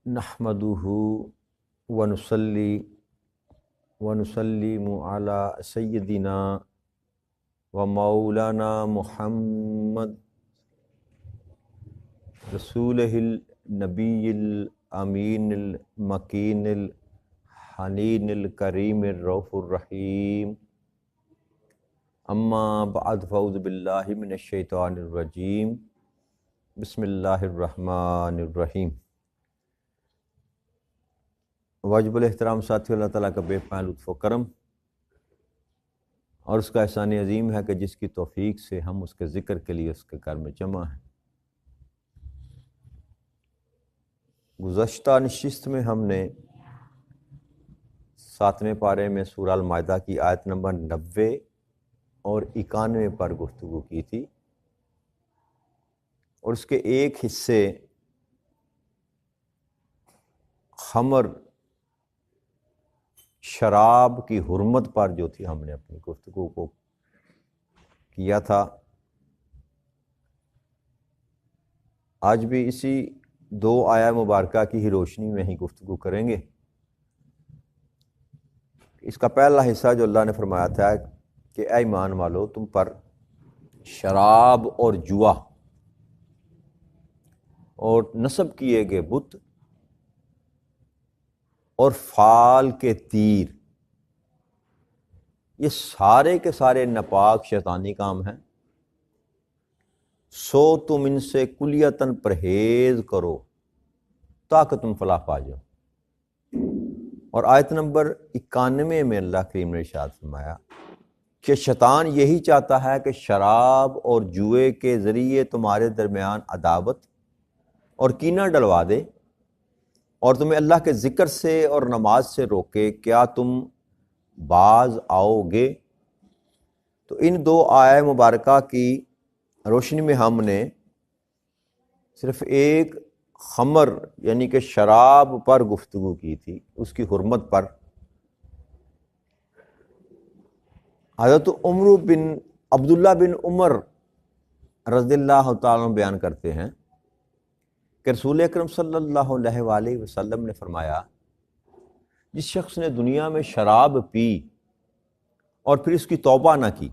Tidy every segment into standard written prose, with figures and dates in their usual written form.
نحمدہ ونصلی ونسلم علی سیدنا و مولانا محمد رسولہ النبی الامین المکین الحنین الکریم الرؤوف الرحیم اما بعد فاعوذ باللہ من الشیطان الرجیم بسم اللہ الرحمن الرحیم۔ واجب الاحترام ساتھی، اللہ تعالیٰ کا بے پناہ لطف و کرم اور اس کا احسان عظیم ہے کہ جس کی توفیق سے ہم اس کے ذکر کے لیے اس کے گھر میں جمع ہیں۔ گزشتہ نشست میں ہم نے 7ویں پارے میں سورہ المائدہ کی آیت نمبر 90 اور 91 پر گفتگو کی تھی، اور اس کے ایک حصے خمر شراب کی حرمت پر جو تھی ہم نے اپنی گفتگو کو کیا تھا۔ آج بھی اسی 2 آیہ مبارکہ کی ہی روشنی میں ہی گفتگو کریں گے۔ اس کا پہلا حصہ جو اللہ نے فرمایا تھا کہ اے ایمان والو، تم پر شراب اور جوا اور نصب کیے گئے بت اور فال کے تیر، یہ سارے کے سارے ناپاک شیطانی کام ہیں، سو تم ان سے کلیتاً پرہیز کرو تاکہ تم فلاح پا جاؤ۔ اور آیت نمبر 91 میں اللہ کریم نے ارشاد فرمایا کہ شیطان یہی چاہتا ہے کہ شراب اور جوئے کے ذریعے تمہارے درمیان عداوت اور کینہ ڈلوا دے اور تمہیں اللہ کے ذکر سے اور نماز سے روکے، کیا تم باز آؤ گے؟ تو ان 2 آیہ مبارکہ کی روشنی میں ہم نے صرف ایک خمر یعنی کہ شراب پر گفتگو کی تھی، اس کی حرمت پر۔ حضرت عبداللہ بن عمر رضی اللہ تعالیٰ عنہ بیان کرتے ہیں کہ رسول اکرم صلی اللہ علیہ وآلہ وسلم نے فرمایا، جس شخص نے دنیا میں شراب پی اور پھر اس کی توبہ نہ کی،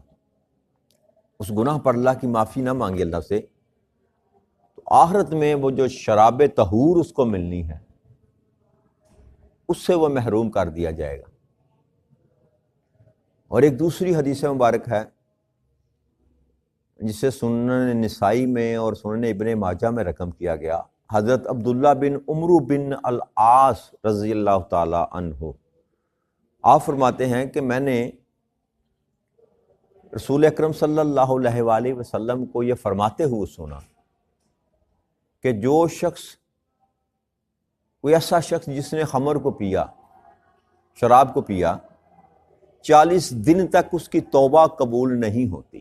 اس گناہ پر اللہ کی معافی نہ مانگی اللہ سے، تو آخرت میں وہ جو شراب طہور اس کو ملنی ہے اس سے وہ محروم کر دیا جائے گا۔ اور ایک دوسری حدیث مبارک ہے جسے سنن نسائی میں اور سنن ابن ماجہ میں رقم کیا گیا، حضرت عبداللہ بن عمرو بن العاص رضی اللہ تعالی عنہ آپ فرماتے ہیں کہ میں نے رسول اکرم صلی اللہ علیہ وآلہ وسلم کو یہ فرماتے ہوئے سنا کہ جو شخص، کوئی ایسا شخص جس نے خمر کو پیا، شراب کو پیا، 40 دن تک اس کی توبہ قبول نہیں ہوتی۔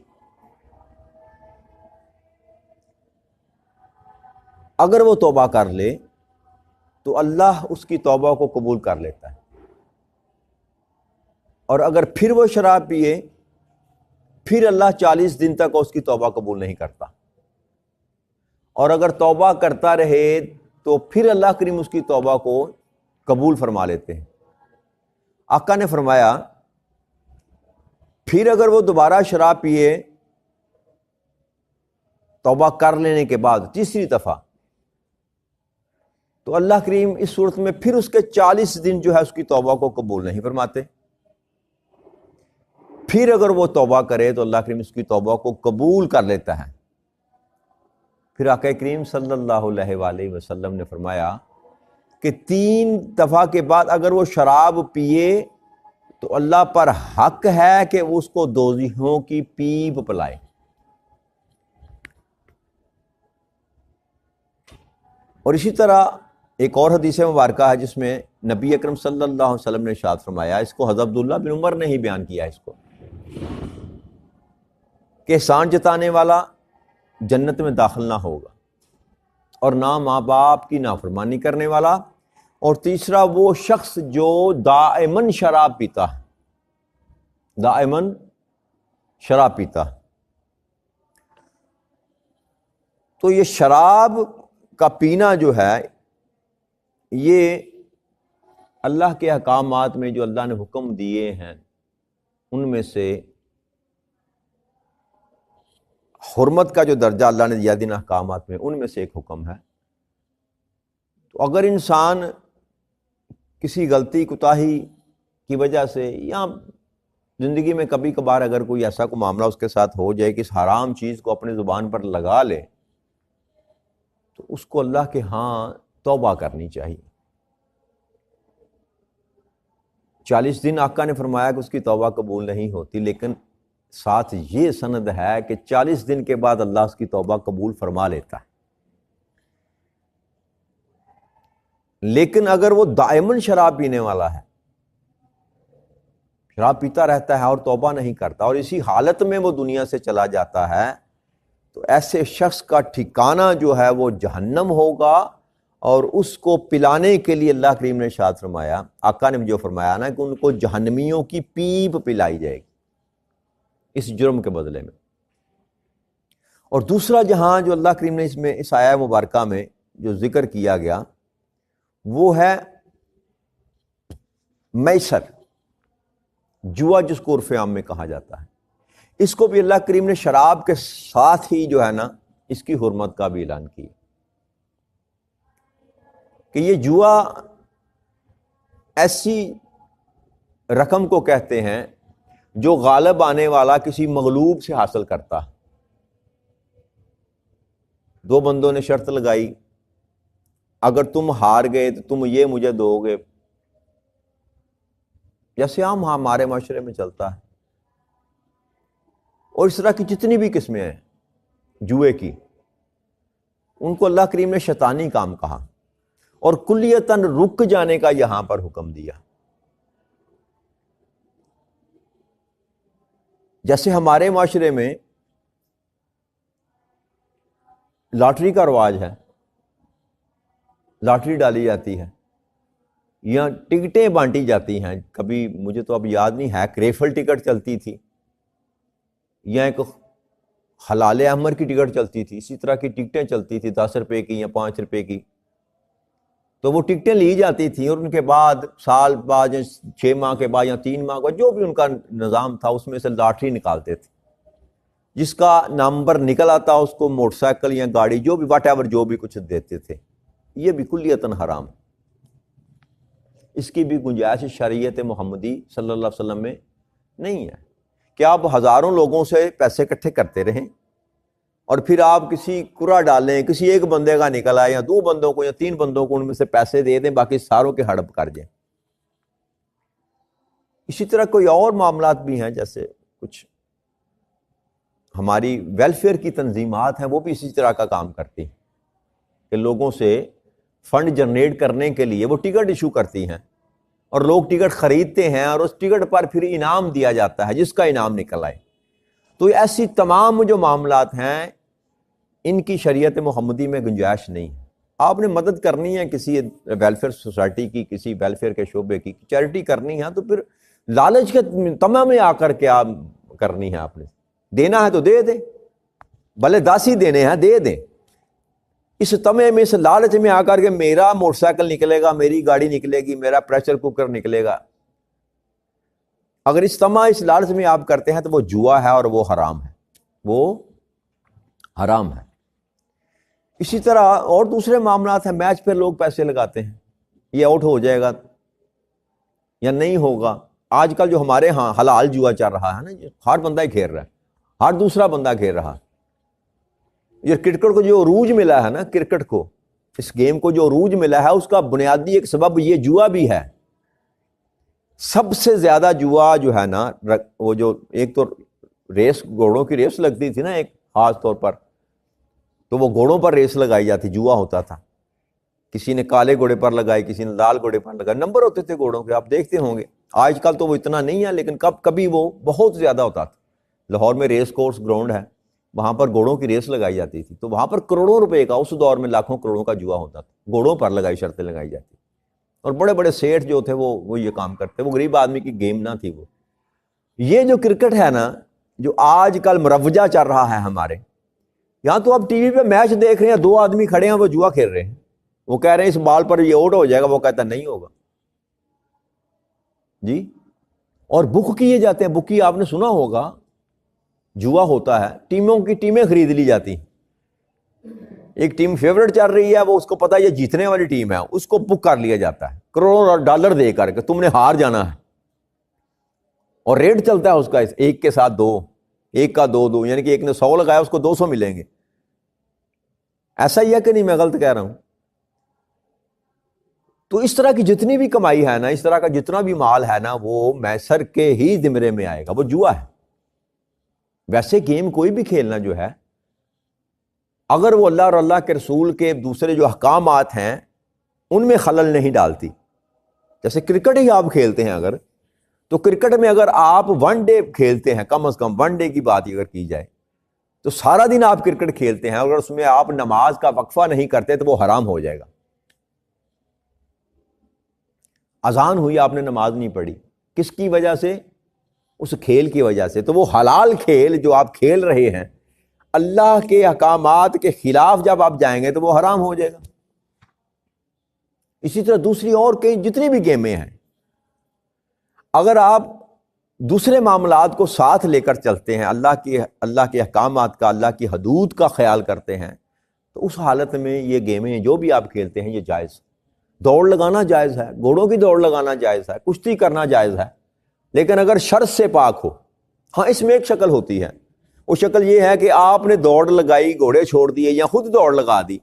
اگر وہ توبہ کر لے تو اللہ اس کی توبہ کو قبول کر لیتا ہے، اور اگر پھر وہ شراب پیے پھر اللہ 40 دن تک اس کی توبہ قبول نہیں کرتا، اور اگر توبہ کرتا رہے تو پھر اللہ کریم اس کی توبہ کو قبول فرما لیتے ہیں۔ آقا نے فرمایا پھر اگر وہ دوبارہ شراب پیے توبہ کر لینے کے بعد تیسری دفعہ، تو اللہ کریم اس صورت میں پھر اس کے 40 دن جو ہے اس کی توبہ کو قبول نہیں فرماتے۔ پھر اگر وہ توبہ کرے تو اللہ کریم اس کی توبہ کو قبول کر لیتا ہے۔ پھر آقا کریم صلی اللہ علیہ وآلہ وسلم نے فرمایا کہ 3 دفعہ کے بعد اگر وہ شراب پیے تو اللہ پر حق ہے کہ وہ اس کو دوزخوں کی پیپ پلائے۔ اور اسی طرح ایک اور حدیث مبارکہ ہے جس میں نبی اکرم صلی اللہ علیہ وسلم نے ارشاد فرمایا، اس کو حضرت عبداللہ بن عمر نے ہی بیان کیا اس کو، کہ احسان جتانے والا جنت میں داخل نہ ہوگا، اور نہ ماں باپ کی نافرمانی کرنے والا، اور تیسرا وہ شخص جو دائماً شراب پیتا ہے، دائماً شراب پیتا ہے۔ تو یہ شراب کا پینا جو ہے یہ اللہ کے احکامات میں جو اللہ نے حکم دیے ہیں ان میں سے حرمت کا جو درجہ اللہ نے دیا دن احکامات میں، ان میں سے ایک حکم ہے۔ تو اگر انسان کسی غلطی کوتاہی کی وجہ سے یا زندگی میں کبھی کبھار اگر کوئی ایسا کوئی معاملہ اس کے ساتھ ہو جائے کہ اس حرام چیز کو اپنے زبان پر لگا لے، تو اس کو اللہ کے ہاں توبہ کرنی چاہیے۔ 40 دن آقا نے فرمایا کہ اس کی توبہ قبول نہیں ہوتی، لیکن ساتھ یہ سند ہے کہ 40 دن کے بعد اللہ اس کی توبہ قبول فرما لیتا ہے۔ لیکن اگر وہ دائماً شراب پینے والا ہے، شراب پیتا رہتا ہے اور توبہ نہیں کرتا اور اسی حالت میں وہ دنیا سے چلا جاتا ہے، تو ایسے شخص کا ٹھکانہ جو ہے وہ جہنم ہوگا، اور اس کو پلانے کے لیے اللہ کریم نے ارشاد فرمایا، آقا نے جو فرمایا نا کہ ان کو جہنمیوں کی پیپ پلائی جائے گی اس جرم کے بدلے میں۔ اور دوسرا جہاں جو اللہ کریم نے اس میں اس آیہ مبارکہ میں جو ذکر کیا گیا وہ ہے میسر، جوا، جس کو عرف عام میں کہا جاتا ہے۔ اس کو بھی اللہ کریم نے شراب کے ساتھ ہی جو ہے نا اس کی حرمت کا بھی اعلان کیا کہ یہ جوا ایسی رقم کو کہتے ہیں جو غالب آنے والا کسی مغلوب سے حاصل کرتا ہے۔ دو بندوں نے شرط لگائی، اگر تم ہار گئے تو تم یہ مجھے دو گے، جیسے عام ہمارے معاشرے میں چلتا ہے، اور اس طرح کی جتنی بھی قسمیں ہیں جوئے کی، ان کو اللہ کریم نے شیطانی کام کہا اور کلیتاً رک جانے کا یہاں پر حکم دیا۔ جیسے ہمارے معاشرے میں لاٹری کا رواج ہے، لاٹری ڈالی جاتی ہے یا ٹکٹیں بانٹی جاتی ہیں، کبھی مجھے تو اب یاد نہیں ہے، کریفل ٹکٹ چلتی تھی یا ایک حلال احمر کی ٹکٹ چلتی تھی، اسی طرح کی ٹکٹیں چلتی تھی 10 روپے کی یا 5 روپے کی۔ تو وہ ٹکٹیں لی جاتی تھیں اور ان کے بعد سال بعد یا 6 ماہ کے بعد یا 3 ماہ بعد جو بھی ان کا نظام تھا اس میں سے لاٹری نکالتے تھے، جس کا نمبر نکل آتا اس کو موٹر سائیکل یا گاڑی جو بھی واٹ ایور جو بھی کچھ دیتے تھے۔ یہ بھی کلیتاً حرام، اس کی بھی گنجائش شریعت محمدی صلی اللہ علیہ وسلم میں نہیں ہے کہ آپ ہزاروں لوگوں سے پیسے اکٹھے کرتے رہیں اور پھر آپ کسی کرا ڈالیں، کسی ایک بندے کا نکل آئے یا 2 بندوں کو یا 3 بندوں کو ان میں سے پیسے دے دیں، باقی ساروں کے ہڑپ کر جائیں۔ اسی طرح کوئی اور معاملات بھی ہیں، جیسے کچھ ہماری ویلفیئر کی تنظیمات ہیں، وہ بھی اسی طرح کا کام کرتی ہیں کہ لوگوں سے فنڈ جنریٹ کرنے کے لیے وہ ٹکٹ ایشو کرتی ہیں اور لوگ ٹکٹ خریدتے ہیں اور اس ٹکٹ پر پھر انعام دیا جاتا ہے، جس کا انعام نکل آئے۔ تو ایسی تمام جو معاملات ہیں ان کی شریعت محمدی میں گنجائش نہیں ہے۔ آپ نے مدد کرنی ہے کسی ویلفیئر سوسائٹی کی، کسی ویلفیئر کے شعبے کی چیریٹی کرنی ہے، تو پھر لالچ کے تمام میں آ کر کے آپ کرنی ہے، آپ نے دینا ہے تو دے دیں، بھلے 10 ہی دینے ہیں دے دیں۔ اس تمے میں، اس لالچ میں آ کر کے میرا موٹر سائیکل نکلے گا، میری گاڑی نکلے گی، میرا پریشر کوکر نکلے گا، اگر اس طمع اس لالچ میں آپ کرتے ہیں تو وہ جوا ہے اور وہ حرام ہے، وہ حرام ہے۔ اسی طرح اور دوسرے معاملات ہیں، میچ پہ لوگ پیسے لگاتے ہیں، یہ آؤٹ ہو جائے گا یا نہیں ہوگا۔ آج کل جو ہمارے ہاں حلال جوا چل رہا ہے نا، ہر بندہ ہی کھیل رہا ہے، ہر دوسرا بندہ کھیل رہا ہے۔ یہ کرکٹ کو جو عروج ملا ہے نا، کرکٹ کو، اس گیم کو جو عروج ملا ہے، اس کا بنیادی ایک سبب یہ جوا بھی ہے۔ سب سے زیادہ جوا جو ہے نا، وہ جو ایک تو ریس، گھوڑوں کی ریس لگتی تھی نا ایک خاص طور پر، تو وہ گھوڑوں پر ریس لگائی جاتی، جوا ہوتا تھا، کسی نے کالے گھوڑے پر لگائی، کسی نے لال گھوڑے پر لگائی، نمبر ہوتے تھے گھوڑوں کے، آپ دیکھتے ہوں گے۔ آج کل تو وہ اتنا نہیں ہے، لیکن کبھی وہ بہت زیادہ ہوتا تھا۔ لاہور میں ریس کورس گراؤنڈ ہے، وہاں پر گھوڑوں کی ریس لگائی جاتی تھی، تو وہاں پر کروڑوں روپے کا، اس دور میں لاکھوں کروڑوں کا جوا ہوتا تھا، گھوڑوں پر شرطیں لگائی جاتی، اور بڑے بڑے سیٹھ جو تھے وہ یہ کام کرتے، وہ غریب آدمی کی گیم نہ تھی وہ۔ یہ جو کرکٹ ہے نا، جو آج کل مروجہ چل رہا ہے ہمارے یہاں، تو اب ٹی وی پہ میچ دیکھ رہے ہیں، 2 آدمی کھڑے ہیں وہ جوا کھیل رہے ہیں، وہ کہہ رہے ہیں اس بال پر یہ آؤٹ ہو جائے گا، وہ کہتا نہیں ہوگا جی. اور بک کیے جاتے ہیں. بکی آپ نے سنا ہوگا، جوا ہوتا ہے، ٹیموں کی ٹیمیں خرید لی جاتی ہیں. ایک ٹیم فیورٹ چل رہی ہے، وہ اس کو پتا یہ جیتنے والی ٹیم ہے، اس کو بک کر لیا جاتا ہے کروڑوں ڈالر دے کر کے، تم نے ہار جانا ہے. اور ریٹ چلتا ہے اس کا ایک کے ساتھ دو، ایک کا دو دو، یعنی کہ ایک نے 100 لگایا اس کو 200 ملیں گے. ایسا ہی ہے کہ نہیں؟ میں غلط کہہ رہا ہوں؟ تو اس طرح کی جتنی بھی کمائی ہے نا، اس طرح کا جتنا بھی مال ہے نا، وہ میسر کے ہی زمرے میں آئے گا، وہ جوا ہے. ویسے گیم کوئی بھی کھیلنا جو ہے، اگر وہ اللہ اور اللہ کے رسول کے دوسرے جو احکامات ہیں ان میں خلل نہیں ڈالتی. جیسے کرکٹ ہی آپ کھیلتے ہیں اگر، تو کرکٹ میں اگر آپ 1 ڈے کھیلتے ہیں، کم از کم 1 ڈے کی بات اگر کی جائے، تو سارا دن آپ کرکٹ کھیلتے ہیں، اگر اس میں آپ نماز کا وقفہ نہیں کرتے تو وہ حرام ہو جائے گا. اذان ہوئی، آپ نے نماز نہیں پڑھی، کس کی وجہ سے؟ اس کھیل کی وجہ سے. تو وہ حلال کھیل جو آپ کھیل رہے ہیں، اللہ کے احکامات کے خلاف جب آپ جائیں گے تو وہ حرام ہو جائے گا. اسی طرح دوسری اور کئی جتنی بھی گیمیں ہیں، اگر آپ دوسرے معاملات کو ساتھ لے کر چلتے ہیں، اللہ کے احکامات کا، اللہ کی حدود کا خیال کرتے ہیں، تو اس حالت میں یہ گیمیں جو بھی آپ کھیلتے ہیں یہ جائز. دوڑ لگانا جائز ہے، گھوڑوں کی دوڑ لگانا جائز ہے، کشتی کرنا جائز ہے، لیکن اگر شرط سے پاک ہو. ہاں اس میں ایک شکل ہوتی ہے، وہ شکل یہ ہے کہ آپ نے دوڑ لگائی، گھوڑے چھوڑ دیے یا خود دوڑ لگا دی،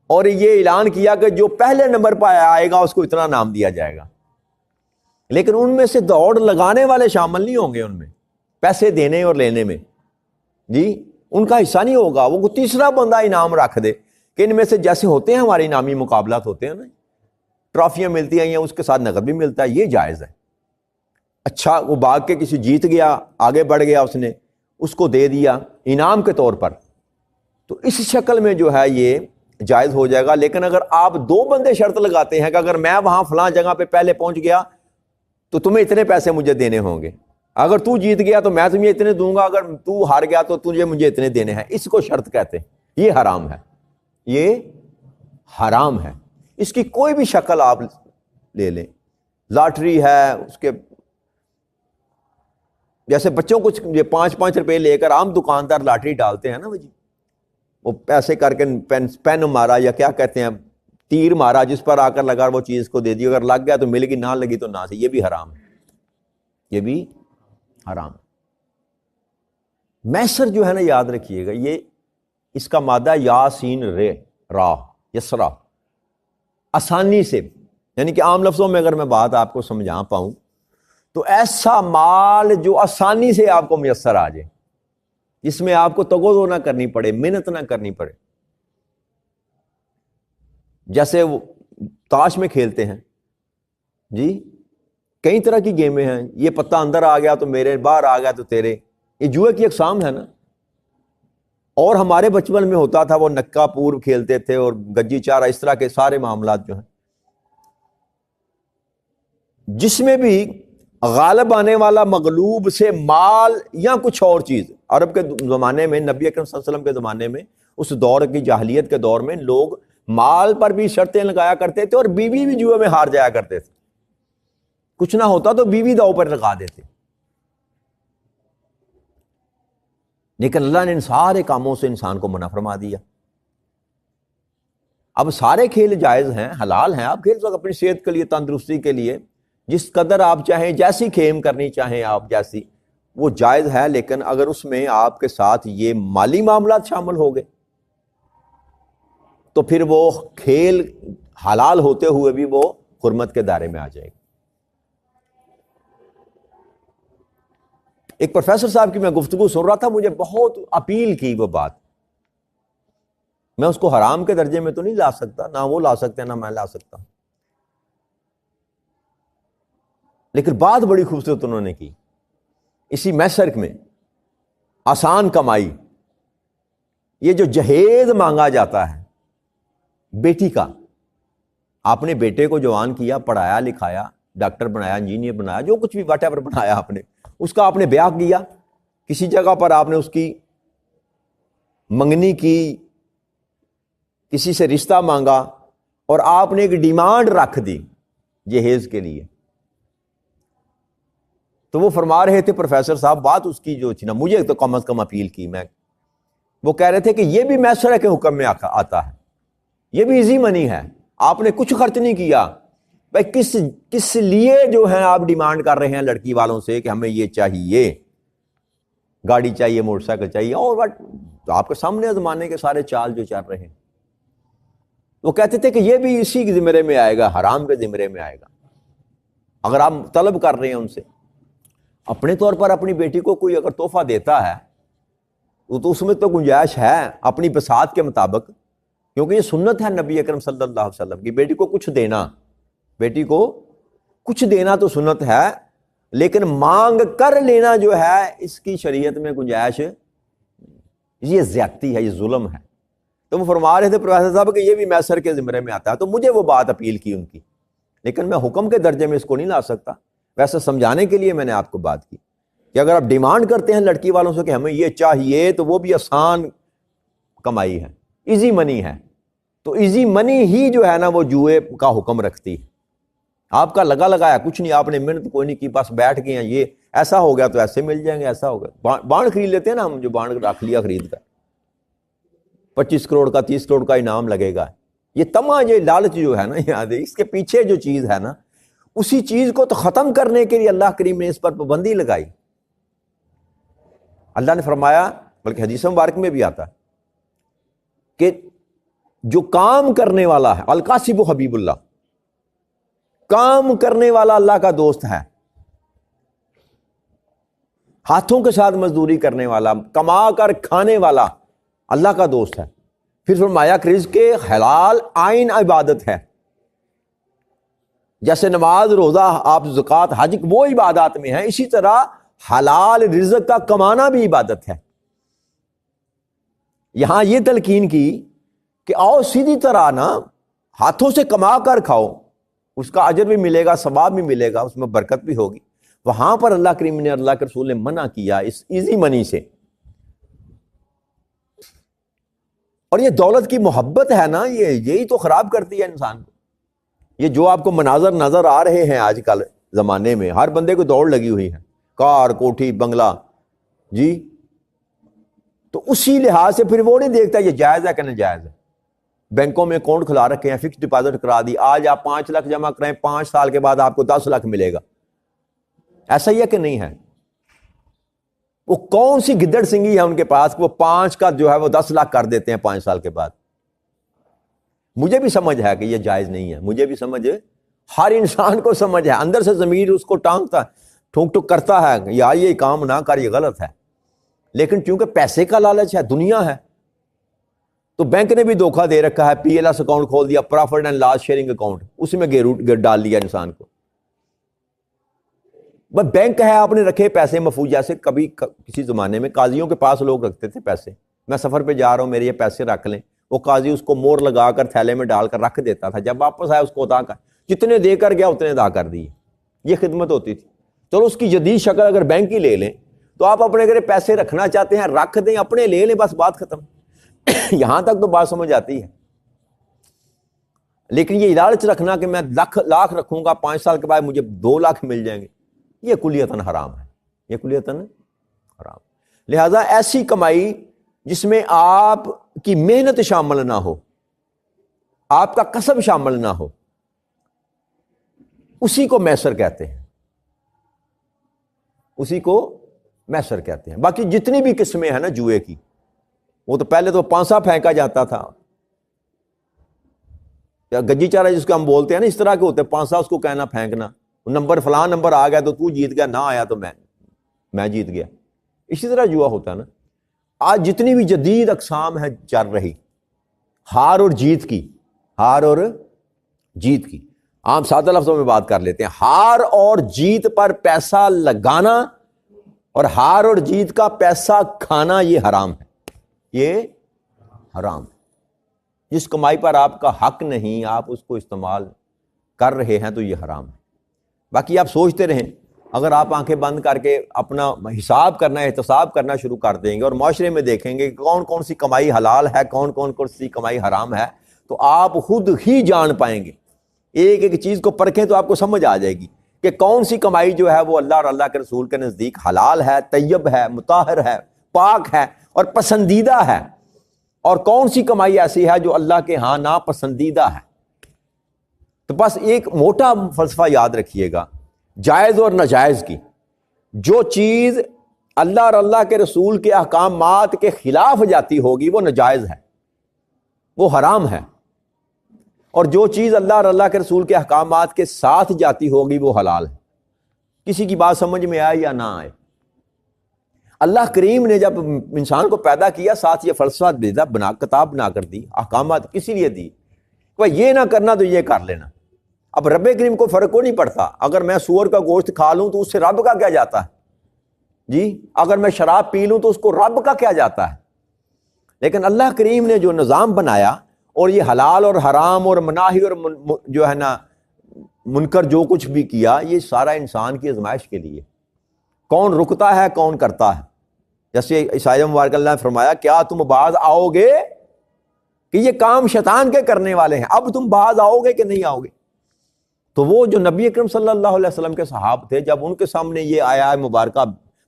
اور یہ اعلان کیا کہ جو پہلے نمبر پہ آئے گا اس کو اتنا نام دیا جائے گا. لیکن ان میں سے دوڑ لگانے والے شامل نہیں ہوں گے، ان میں پیسے دینے اور لینے میں جی ان کا حصہ نہیں ہوگا. وہ تیسرا بندہ انعام رکھ دے کہ ان میں سے جیسے ہوتے ہیں ہمارے انعامی مقابلات ہوتے ہیں نا، ٹرافیاں ملتی ہیں یا اس کے ساتھ نقد بھی ملتا ہے، یہ جائز ہے. اچھا وہ بھاگ کے کسی جیت گیا، آگے بڑھ گیا، اس نے اس کو دے دیا انعام کے طور پر، تو اس شکل میں جو ہے یہ جائز ہو جائے گا. لیکن اگر آپ 2 بندے شرط لگاتے ہیں کہ اگر میں وہاں فلاں جگہ پہ پہلے پہنچ گیا تو تمہیں اتنے پیسے مجھے دینے ہوں گے، اگر تو جیت گیا تو میں تمہیں اتنے دوں گا، اگر تو ہار گیا تو تجھے مجھے اتنے دینے ہیں، اس کو شرط کہتے ہیں. یہ حرام ہے، یہ حرام ہے. اس کی کوئی بھی شکل آپ لے لیں، لاٹری ہے، اس کے جیسے بچوں کو یہ 5-5 روپے لے کر عام دکاندار لاٹری ڈالتے ہیں نا، جی وہ پیسے کر کے پین مارا یا کیا کہتے ہیں، تیر مارا، جس پر آ کر لگا وہ چیز کو دے دی، اگر لگ گیا تو مل گئی، نہ لگی تو نہ سے. یہ بھی حرام ہے، یہ بھی حرام. میسر جو ہے نا، یاد رکھیے گا، یہ اس کا مادہ یا سین رے را یسرا، آسانی سے، یعنی کہ عام لفظوں میں اگر میں بات آپ کو سمجھا پاؤں تو ایسا مال جو آسانی سے آپ کو میسر آ جائے، جس میں آپ کو تگودو نہ کرنی پڑے، محنت نہ کرنی پڑے. جیسے وہ تاش میں کھیلتے ہیں جی، کئی طرح کی گیمیں ہیں، یہ پتہ اندر آ گیا تو میرے، باہر آ گیا تو تیرے، یہ جوئے کی اقسام ہے نا. اور ہمارے بچپن میں ہوتا تھا وہ نکا پور کھیلتے تھے اور گجی چارہ، اس طرح کے سارے معاملات جو ہیں، جس میں بھی غالب آنے والا مغلوب سے مال یا کچھ اور چیز. عرب کے زمانے میں، نبی اکرم صلی اللہ علیہ وسلم کے زمانے میں، اس دور کی جاہلیت کے دور میں، لوگ مال پر بھی شرطیں لگایا کرتے تھے اور بیوی بھی جوئے میں ہار جایا کرتے تھے. کچھ نہ ہوتا تو بیوی داؤ پر لگا دیتے. لیکن اللہ نے ان سارے کاموں سے انسان کو منع فرما دیا. اب سارے کھیل جائز ہیں، حلال ہیں، آپ کھیل سکتے اپنی صحت کے لیے، تندرستی کے لیے، جس قدر آپ چاہیں، جیسی کھیم کرنی چاہیں آپ جیسی، وہ جائز ہے. لیکن اگر اس میں آپ کے ساتھ یہ مالی معاملات شامل ہو گئے تو پھر وہ کھیل حلال ہوتے ہوئے بھی وہ حرمت کے دائرے میں آ جائے گا. ایک پروفیسر صاحب کی میں گفتگو سن رہا تھا، مجھے بہت اپیل کی وہ بات. میں اس کو حرام کے درجے میں تو نہیں لا سکتا، نہ وہ لا سکتے نہ میں لا سکتا، لیکن بات بڑی خوبصورت انہوں نے کی. اسی میسر میں آسان کمائی، یہ جو جہیز مانگا جاتا ہے بیٹی کا، آپ نے بیٹے کو جوان کیا، پڑھایا لکھایا، ڈاکٹر بنایا، انجینئر بنایا، جو کچھ بھی واٹ ایور بنایا آپ نے، اس کا آپ نے بیاہ کیا، کسی جگہ پر آپ نے اس کی منگنی کی، کسی سے رشتہ مانگا، اور آپ نے ایک ڈیمانڈ رکھ دی جہیز کے لیے. تو وہ فرما رہے تھے پروفیسر صاحب، بات اس کی جو تھی نا، مجھے تو کم از کم اپیل کی، وہ کہہ رہے تھے کہ یہ بھی میسر ہے کہ حکم میں آتا ہے، یہ بھی ایزی منی ہے، آپ نے کچھ خرچ نہیں کیا. بھائی کس لیے جو ہے آپ ڈیمانڈ کر رہے ہیں لڑکی والوں سے کہ ہمیں یہ چاہیے، گاڑی چاہیے، موٹر سائیکل چاہیے، اور تو آپ کے سامنے زمانے کے سارے چال جو چل رہے ہیں. وہ کہتے تھے کہ یہ بھی اسی کے زمرے میں آئے گا، حرام کے زمرے میں آئے گا. اگر آپ طلب کر رہے ہیں ان سے، اپنے طور پر اپنی بیٹی کو کوئی اگر تحفہ دیتا ہے تو اس میں تو گنجائش ہے اپنی بساط کے مطابق، کیونکہ یہ سنت ہے نبی اکرم صلی اللہ علیہ وسلم کی، بیٹی کو کچھ دینا، بیٹی کو کچھ دینا تو سنت ہے، لیکن مانگ کر لینا جو ہے اس کی شریعت میں گنجائش، یہ زیادتی ہے، یہ ظلم ہے. تو وہ فرما رہے تھے پروفیسر صاحب کہ یہ بھی میسر کے زمرے میں آتا ہے. تو مجھے وہ بات اپیل کی ان کی، لیکن میں حکم کے درجے میں اس کو نہیں لا سکتا. ویسے سمجھانے کے لیے میں نے آپ کو بات کی کہ اگر آپ ڈیمانڈ کرتے ہیں لڑکی والوں سے کہ ہمیں یہ چاہیے، تو وہ بھی آسان کمائی ہے، ایزی منی ہے. تو ایزی منی ہی جو ہے نا وہ جوئے کا حکم رکھتی ہے. آپ کا لگا لگایا کچھ نہیں، آپ نے محنت کوئی نہیں کی، بس بیٹھ گئے ہیں، یہ ایسا ہو گیا تو ایسے مل جائیں گے، ایسا ہو گیا. بانڈ خرید لیتے ہیں نا ہم، جو بانڈ رکھ لیا خرید کر، 25 کروڑ کا 30 کروڑ کا انعام لگے گا. یہ تمام یہ لالچ جو ہے نا، یاد ہے اس کے پیچھے جو چیز ہے نا، اسی چیز کو تو ختم کرنے کے لیے اللہ کریم نے اس پر پابندی لگائی. اللہ نے فرمایا، بلکہ حدیث مبارک میں بھی آتا ہے کہ جو کام کرنے والا ہے، القاسب حبیب اللہ، کام کرنے والا اللہ کا دوست ہے، ہاتھوں کے ساتھ مزدوری کرنے والا، کما کر کھانے والا اللہ کا دوست ہے. پھر فرمایا کہ رزق حلال عین عبادت ہے. جیسے نماز، روزہ، آپ زکوٰۃ، حج وہ عبادات میں ہیں، اسی طرح حلال رزق کا کمانا بھی عبادت ہے. یہاں یہ تلقین کی کہ آؤ سیدھی طرح نا ہاتھوں سے کما کر کھاؤ، اس کا اجر بھی ملے گا، ثواب بھی ملے گا، اس میں برکت بھی ہوگی. وہاں پر اللہ کریم نے، اللہ کے رسول نے منع کیا اس ایزی منی سے. اور یہ دولت کی محبت ہے نا، یہی تو خراب کرتی ہے انسان کو. یہ جو آپ کو مناظر نظر آ رہے ہیں آج کل زمانے میں، ہر بندے کو دوڑ لگی ہوئی ہے، کار، کوٹھی، بنگلہ، جی. تو اسی لحاظ سے پھر وہ نہیں دیکھتا یہ جائز ہے کہ نہیں جائز ہے. بینکوں میں اکاؤنٹ کھلا رکھے ہیں، فکس ڈپازٹ کرا دی، آج آپ 5 لاکھ جمع کریں، 5 سال کے بعد آپ کو 10 لاکھ ملے گا. ایسا ہی ہے کہ نہیں ہے؟ وہ کون سی گدڑ سنگھی ہے ان کے پاس کہ وہ 5 کا جو ہے وہ 10 لاکھ کر دیتے ہیں 5 سال کے بعد. مجھے بھی سمجھ ہے کہ یہ جائز نہیں ہے، مجھے بھی سمجھ ہے، ہر انسان کو سمجھ ہے، اندر سے ضمیر اس کو ٹانگتا ہے، ٹھوک ٹھوک کرتا ہے کہ یار یہ کام نہ کر، یہ غلط ہے. لیکن چونکہ پیسے کا لالچ ہے، دنیا ہے، تو بینک نے بھی دھوکہ دے رکھا ہے. پی ایل ایس اکاؤنٹ کھول دیا، profit and loss sharing account, اس میں گر ڈال دیا انسان کو. بس بینک ہے، آپ نے رکھے پیسے محفوظ. جیسے کبھی کسی زمانے میں قاضیوں کے پاس لوگ رکھتے تھے پیسے، میں سفر پہ جا رہا ہوں، میرے یہ پیسے رکھ لیں، وہ قاضی اس کو مور لگا کر تھیلے میں ڈال کر رکھ دیتا تھا. جب واپس آیا اس کو ادا کر، جتنے دے کر گیا اتنے ادا کر دیے. یہ خدمت ہوتی تھی. چلو اس کی جدید شکل اگر بینک ہی لے لیں، تو آپ اپنے گھر پیسے رکھنا چاہتے ہیں رکھ دیں، اپنے لے لیں، بس بات ختم. یہاں تک تو بات سمجھ آتی ہے. لیکن یہ لالچ رکھنا کہ میں لاکھ رکھوں گا، 5 سال کے بعد مجھے 2 لاکھ مل جائیں گے، یہ کلیتاً حرام ہے، یہ کلیتاً حرام. لہذا ایسی کمائی جس میں آپ کی محنت شامل نہ ہو، آپ کا کسب شامل نہ ہو، اسی کو میسر کہتے ہیں، اسی کو میسر کہتے ہیں. باقی جتنی بھی قسمیں ہیں نا جوئے کی، وہ تو پہلے تو پانسا پھینکا جاتا تھا، یا گجی چارہ جس کو ہم بولتے ہیں نا، اس طرح کے ہوتے ہیں. پانسا اس کو کہنا پھینکنا، نمبر فلاں نمبر آ گیا تو جیت گیا، نہ آیا تو میں جیت گیا. اسی طرح جوا ہوتا ہے نا. آج جتنی بھی جدید اقسام ہے چل رہی، ہار اور جیت کی، ہار اور جیت کی، عام سادہ لفظوں میں بات کر لیتے ہیں. ہار اور جیت پر پیسہ لگانا اور ہار اور جیت کا پیسہ کھانا، یہ حرام ہے، یہ حرام ہے. جس کمائی پر آپ کا حق نہیں، آپ اس کو استعمال کر رہے ہیں تو یہ حرام ہے. باقی آپ سوچتے رہیں، اگر آپ آنکھیں بند کر کے اپنا حساب کرنا، احتساب کرنا شروع کر دیں گے اور معاشرے میں دیکھیں گے کہ کون کون سی کمائی حلال ہے، کون کون سی کمائی حرام ہے، تو آپ خود ہی جان پائیں گے. ایک ایک چیز کو پرکھیں تو آپ کو سمجھ آ جائے گی کہ کون سی کمائی جو ہے وہ اللہ اور اللہ کے رسول کے نزدیک حلال ہے، طیب ہے، مطہر ہے، پاک ہے اور پسندیدہ ہے، اور کون سی کمائی ایسی ہے جو اللہ کے ہاں ناپسندیدہ ہے. تو بس ایک موٹا فلسفہ یاد رکھیے گا جائز اور ناجائز کی. جو چیز اللہ اور اللہ کے رسول کے احکامات کے خلاف جاتی ہوگی وہ ناجائز ہے، وہ حرام ہے، اور جو چیز اللہ اور اللہ کے رسول کے احکامات کے ساتھ جاتی ہوگی وہ حلال ہے. کسی کی بات سمجھ میں آئے یا نہ آئے، اللہ کریم نے جب انسان کو پیدا کیا ساتھ یہ فلسفہ بھیجا، کتاب بنا کر دی، احکامات کسی لیے دی کہ یہ نہ کرنا تو یہ کر لینا. اب رب کریم کو فرق کو نہیں پڑتا، اگر میں سور کا گوشت کھا لوں تو اس سے رب کا کیا جاتا ہے جی، اگر میں شراب پی لوں تو اس کو رب کا کیا جاتا ہے. لیکن اللہ کریم نے جو نظام بنایا اور یہ حلال اور حرام اور مناہی اور جو ہے نا منکر جو کچھ بھی کیا، یہ سارا انسان کی آزمائش کے لیے. کون رکتا ہے کون کرتا ہے. جیسے عیسائی مبارک اللہ نے فرمایا کیا تم باز آؤ گے کہ یہ کام شیطان کے کرنے والے ہیں، اب تم باز آؤ گے کہ نہیں آؤ گے. تو وہ جو نبی اکرم صلی اللہ علیہ وسلم کے صحابہ تھے، جب ان کے سامنے یہ آیا مبارکہ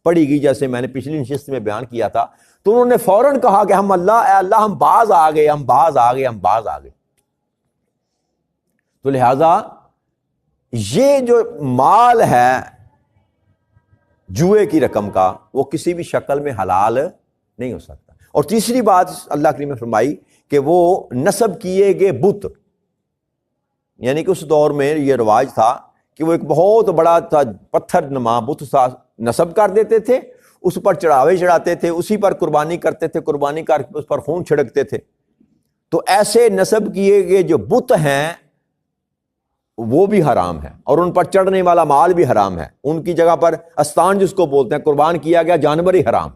پڑھی گئی جیسے میں نے پچھلی نشست میں بیان کیا تھا، تو انہوں نے فوراً کہا کہ ہم اے اللہ ہم باز آ گئے، ہم باز آ گئے، ہم باز آ گئے. تو لہذا یہ جو مال ہے جوئے کی رقم کا وہ کسی بھی شکل میں حلال نہیں ہو سکتا. اور تیسری بات اللہ کریم نے فرمائی کہ وہ نصب کیے گئے بت، یعنی کہ اس دور میں یہ رواج تھا کہ وہ ایک بہت بڑا پتھر نما بت نصب کر دیتے تھے، اس پر چڑھاوے چڑھاتے تھے، اسی پر قربانی کرتے تھے، قربانی کر کے اس پر خون چھڑکتے تھے. تو ایسے نصب کیے گئے جو بت ہیں وہ بھی حرام ہے، اور ان پر چڑھنے والا مال بھی حرام ہے. ان کی جگہ پر استان جس کو بولتے ہیں، قربان کیا گیا جانور ہی حرام.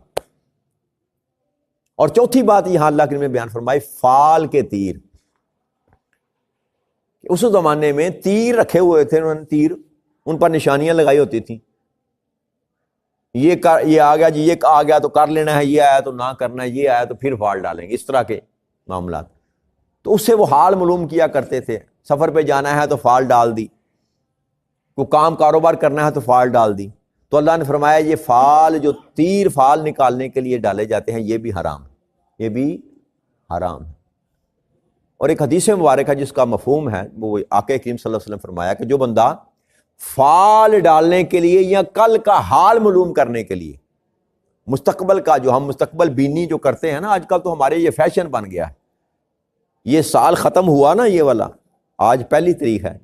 اور چوتھی بات یہاں اللہ کریم نے بیان فرمائی فال کے تیر. اس زمانے میں تیر رکھے ہوئے تھے انہوں نے، تیر ان پر نشانیاں لگائی ہوتی تھیں، یہ آ گیا جی، یہ آ گیا تو کر لینا ہے، یہ آیا تو نہ کرنا ہے، یہ آیا تو پھر فال ڈالیں گے، اس طرح کے معاملات. تو اس سے وہ حال معلوم کیا کرتے تھے. سفر پہ جانا ہے تو فال ڈال دی، کوئی کام کاروبار کرنا ہے تو فال ڈال دی. تو اللہ نے فرمایا یہ فال جو تیر فال نکالنے کے لیے ڈالے جاتے ہیں یہ بھی حرام ہے، یہ بھی حرام ہے. اور ایک حدیث مبارک ہے جس کا مفہوم ہے، وہ آقا کریم صلی اللہ علیہ وسلم فرمایا کہ جو بندہ فال ڈالنے کے لیے یا کل کا حال معلوم کرنے کے لیے، مستقبل کا جو ہم مستقبل بینی جو کرتے ہیں نا، آج کل تو ہمارے یہ فیشن بن گیا ہے. یہ سال ختم ہوا نا یہ والا، آج 1 تاریخ ہے،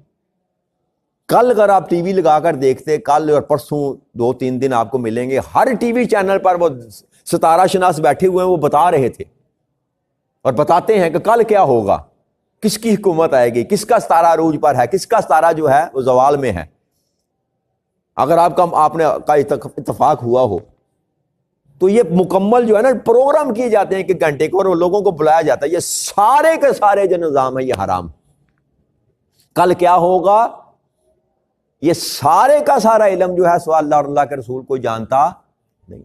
کل اگر آپ ٹی وی لگا کر دیکھتے، کل اور پرسوں 2-3 دن آپ کو ملیں گے، ہر ٹی وی چینل پر وہ ستارہ شناس بیٹھے ہوئے ہیں، وہ بتا رہے تھے اور بتاتے ہیں کہ کل کیا ہوگا، کس کی حکومت آئے گی، کس کا ستارہ عروج پر ہے، کس کا ستارہ جو ہے وہ زوال میں ہے. اگر آپ نے اتفاق ہوا ہو تو یہ مکمل جو ہے نا پروگرام کیے جاتے ہیں کہ گھنٹے کو، اور لوگوں کو بلایا جاتا ہے. یہ سارے کے سارے جو نظام ہے یہ حرام. کل کیا ہوگا یہ سارے کا سارا علم جو ہے سو اللہ اور اللہ کے رسول کوئی جانتا نہیں.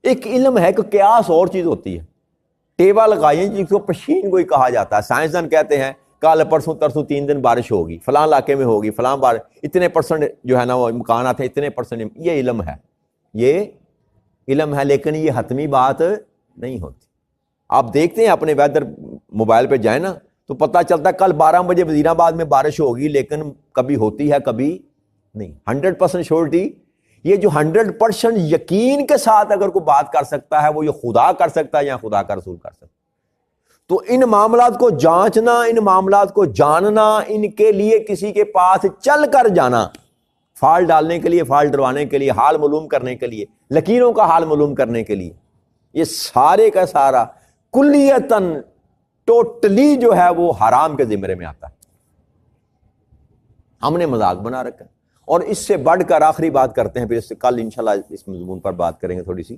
ایک علم ہے کہ قیاس اور چیز ہوتی ہے، ٹیبا لگائیں جس کو پشین کوئی کہا جاتا ہے. سائنسدان کہتے ہیں کل پرسوں ترسوں 3 دن بارش ہوگی، فلاں علاقے میں ہوگی، فلاں بار اتنے % جو ہے نا وہ امکانات ہیں، اتنے %. یہ علم ہے، یہ علم ہے، لیکن یہ حتمی بات نہیں ہوتی. آپ دیکھتے ہیں اپنے ویدر موبائل پہ جائیں نا تو پتہ چلتا ہے کل 12 بجے وزیر آباد میں بارش ہوگی، لیکن کبھی ہوتی ہے کبھی نہیں. 100% شورٹی. یہ جو 100% یقین کے ساتھ اگر کوئی بات کر سکتا ہے وہ یہ خدا کر سکتا ہے یا خدا کا رسول کر سکتا ہے. تو ان معاملات کو جانچنا، ان معاملات کو جاننا، ان کے لیے کسی کے پاس چل کر جانا، فال ڈالنے کے لیے، فال ڈروانے کے لیے، حال معلوم کرنے کے لیے، لکیروں کا حال معلوم کرنے کے لیے، یہ سارے کا سارا کلیتاً ٹوٹلی جو ہے وہ حرام کے زمرے میں آتا ہے. ہم نے مذاق بنا رکھا ہے. اور اس سے بڑھ کر آخری بات کرتے ہیں، پھر اس سے کل انشاءاللہ اس مضمون پر بات کریں گے تھوڑی سی.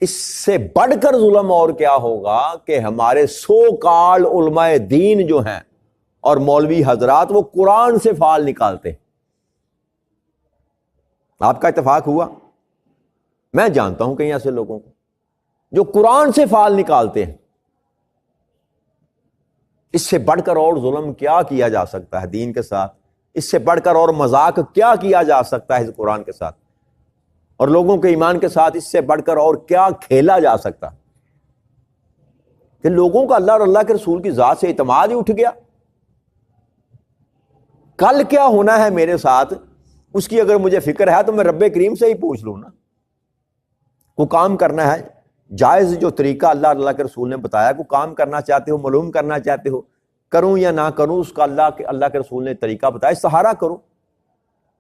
اس سے بڑھ کر ظلم اور کیا ہوگا کہ ہمارے سو کال علماء دین جو ہیں اور مولوی حضرات وہ قرآن سے فال نکالتے ہیں. آپ کا اتفاق ہوا؟ میں جانتا ہوں کہیں ایسے لوگوں کو جو قرآن سے فال نکالتے ہیں. اس سے بڑھ کر اور ظلم کیا کیا جا سکتا ہے دین کے ساتھ؟ اس سے بڑھ کر اور مذاق کیا کیا جا سکتا ہے اس قرآن کے ساتھ اور لوگوں کے ایمان کے ساتھ؟ اس سے بڑھ کر اور کیا کھیلا جا سکتا کہ لوگوں کا اللہ اور اللہ کے رسول کی ذات سے اعتماد ہی اٹھ گیا؟ کل کیا ہونا ہے میرے ساتھ اس کی اگر مجھے فکر ہے تو میں رب کریم سے ہی پوچھ لوں نا. کو کام کرنا ہے جائز جو طریقہ اللہ اور اللہ کے رسول نے بتایا، کو کام کرنا چاہتے ہو، معلوم کرنا چاہتے ہو، کروں یا نہ کروں، اس کا اللہ کے رسول نے طریقہ بتایا، سہارا کرو.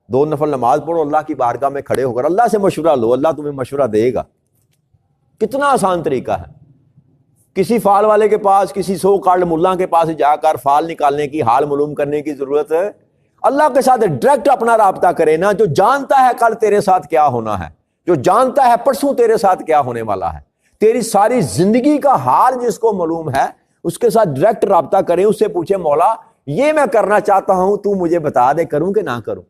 2 نفل نماز پڑھو، اللہ کی بارگاہ میں کھڑے ہو کر اللہ سے مشورہ لو، اللہ تمہیں مشورہ دے گا. کتنا آسان طریقہ ہے. کسی فال والے کے پاس، کسی سو کارڈ ملا کے پاس جا کر فال نکالنے کی، حال معلوم کرنے کی ضرورت ہے؟ اللہ کے ساتھ ڈائریکٹ اپنا رابطہ کرے نا، جو جانتا ہے کل تیرے ساتھ کیا ہونا ہے، جو جانتا ہے پرسوں تیرے ساتھ کیا ہونے والا ہے، تیری ساری زندگی کا حال جس کو معلوم ہے، اس کے ساتھ ڈائریکٹ رابطہ کریں، اس سے پوچھے مولا یہ میں کرنا چاہتا ہوں، تو مجھے بتا دے کروں کہ نہ کروں،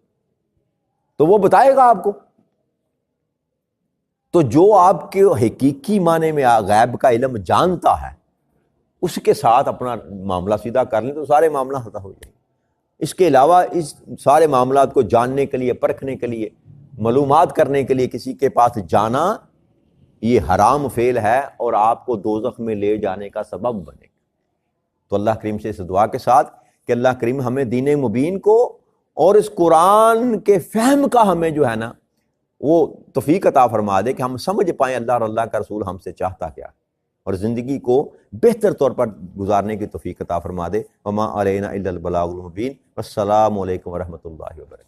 تو وہ بتائے گا آپ کو. تو جو آپ کے حقیقی معنی میں غیب کا علم جانتا ہے اس کے ساتھ اپنا معاملہ سیدھا کر لیں تو سارے معاملہ حل ہو جائیں گے. اس کے علاوہ اس سارے معاملات کو جاننے کے لیے، پرکھنے کے لیے، معلومات کرنے کے لیے کسی کے پاس جانا یہ حرام فعل ہے اور آپ کو دوزخ میں لے جانے کا سبب بنے گا. تو اللہ کریم سے اس دعا کے ساتھ کہ اللہ کریم ہمیں دین مبین کو اور اس قرآن کے فہم کا ہمیں جو ہے نا وہ توفیق عطا فرما دے کہ ہم سمجھ پائیں اللہ اور اللہ کا رسول ہم سے چاہتا کیا ہے، اور زندگی کو بہتر طور پر گزارنے کی توفیق عطا فرما دے. وما علینا الا البلاغ المبین. والسلام علیکم ورحمۃ اللہ وبرکاتہ.